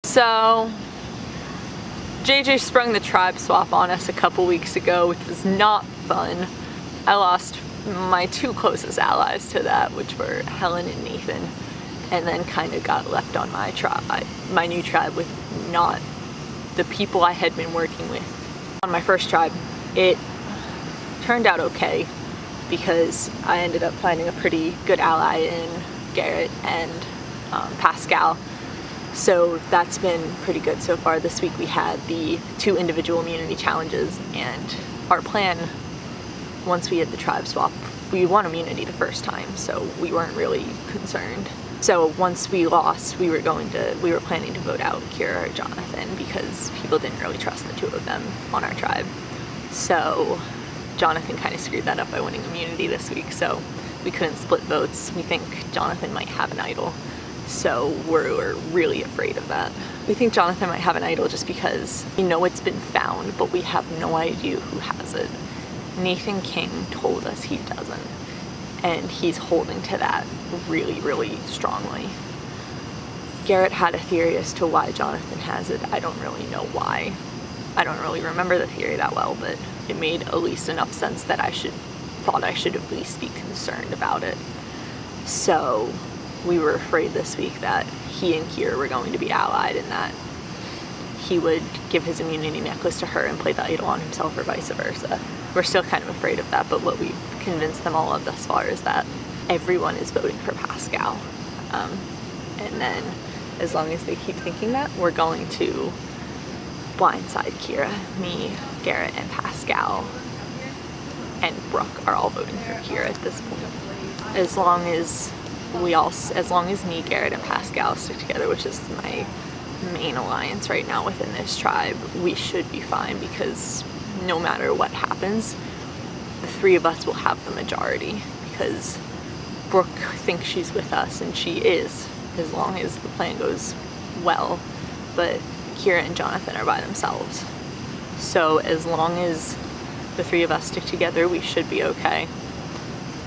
So JJ sprung the tribe swap on us a couple weeks ago, which was not fun. I lost my two closest allies to that, which were Helen and Nathan, and then kind of got left on my tribe, my new tribe, with not the people I had been working with. On my first tribe, it turned out okay because I ended up finding a pretty good ally in Garrett and Pascal. So that's been pretty good so far. This week we had the 2 individual immunity challenges, and our plan, once we had the tribe swap, we won immunity the first time, so we weren't really concerned. So once we lost, we were planning to vote out Kira or Jonathan because people didn't really trust the 2 of them on our tribe. So Jonathan kind of screwed that up by winning immunity this week, so we couldn't split votes. We think Jonathan might have an idol, so we're really afraid of that. We think Jonathan might have an idol just because we know it's been found, but we have no idea who has it. Nathan King told us he doesn't, and he's holding to that really, really strongly. Garrett had a theory as to why Jonathan has it. I don't really know why. I don't really remember the theory that well, but it made at least enough sense that I thought I should at least be concerned about it. So we were afraid this week that he and Kira were going to be allied, and that he would give his immunity necklace to her and play the idol on himself, or vice versa. We're still kind of afraid of that, but what we've convinced them all of thus far is that everyone is voting for Pascal. And then as long as they keep thinking that, we're going to blindside Kira. Me, Garrett, and Pascal and Brooke are all voting for Kira at this point. As long as me, Garrett, and Pascal stick together, which is my main alliance right now within this tribe, we should be fine, because no matter what happens, the 3 of us will have the majority, because Brooke thinks she's with us, and she is, as long as the plan goes well, but Kira and Jonathan are by themselves. So as long as the 3 of us stick together, we should be okay.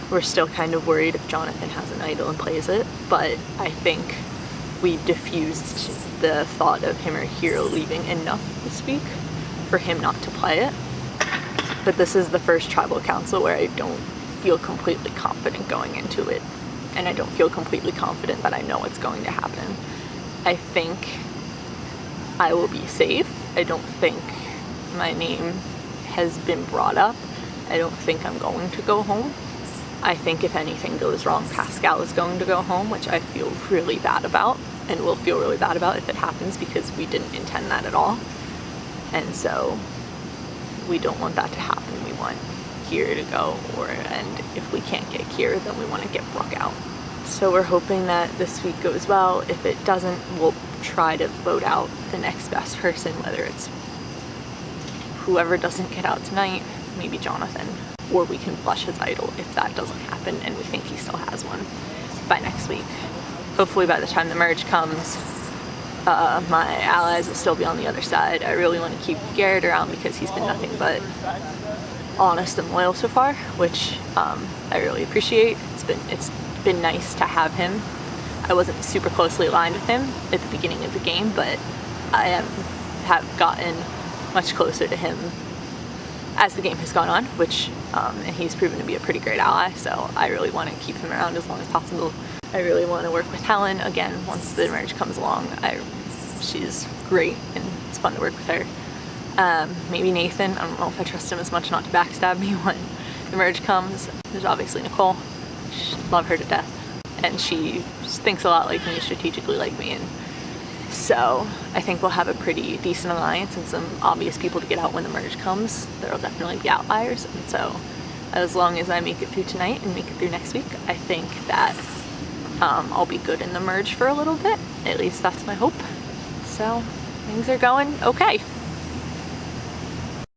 We're still kind of worried if Jonathan has an idol and plays it, but I think we diffused the thought of him or Hero leaving enough this week for him not to play it. But this is the first tribal council where I don't feel completely confident going into it, and I don't feel completely confident that I know what's going to happen. I think I will be safe. I don't think my name has been brought up. I don't think I'm going to go home. I think if anything goes wrong, Pascal is going to go home, which I feel really bad about, and will feel really bad about if it happens, because we didn't intend that at all. And so we don't want that to happen. We want Kira to go, and if we can't get Kira, then we want to get Brooke out. So we're hoping that this week goes well. If it doesn't, we'll try to vote out the next best person, whether it's whoever doesn't get out tonight, maybe Jonathan, or we can flush his idol if that doesn't happen and we think he still has one by next week. Hopefully by the time the merge comes, my allies will still be on the other side. I really want to keep Garrett around because he's been nothing but honest and loyal so far, which I really appreciate. It's been nice to have him. I wasn't super closely aligned with him at the beginning of the game, but I have gotten much closer to him as the game has gone on, and he's proven to be a pretty great ally, so I really want to keep him around as long as possible. I really want to work with Helen again once the merge comes along. She's great and it's fun to work with her. Maybe Nathan. I don't know if I trust him as much not to backstab me when the merge comes. There's obviously Nicole. Love her to death, and she thinks a lot like me, strategically like me, and so I think we'll have a pretty decent alliance and some obvious people to get out when the merge comes. There will definitely be outliers, and so as long as I make it through tonight and make it through next week, I think that I'll be good in the merge for a little bit. At least that's my hope. So things are going okay.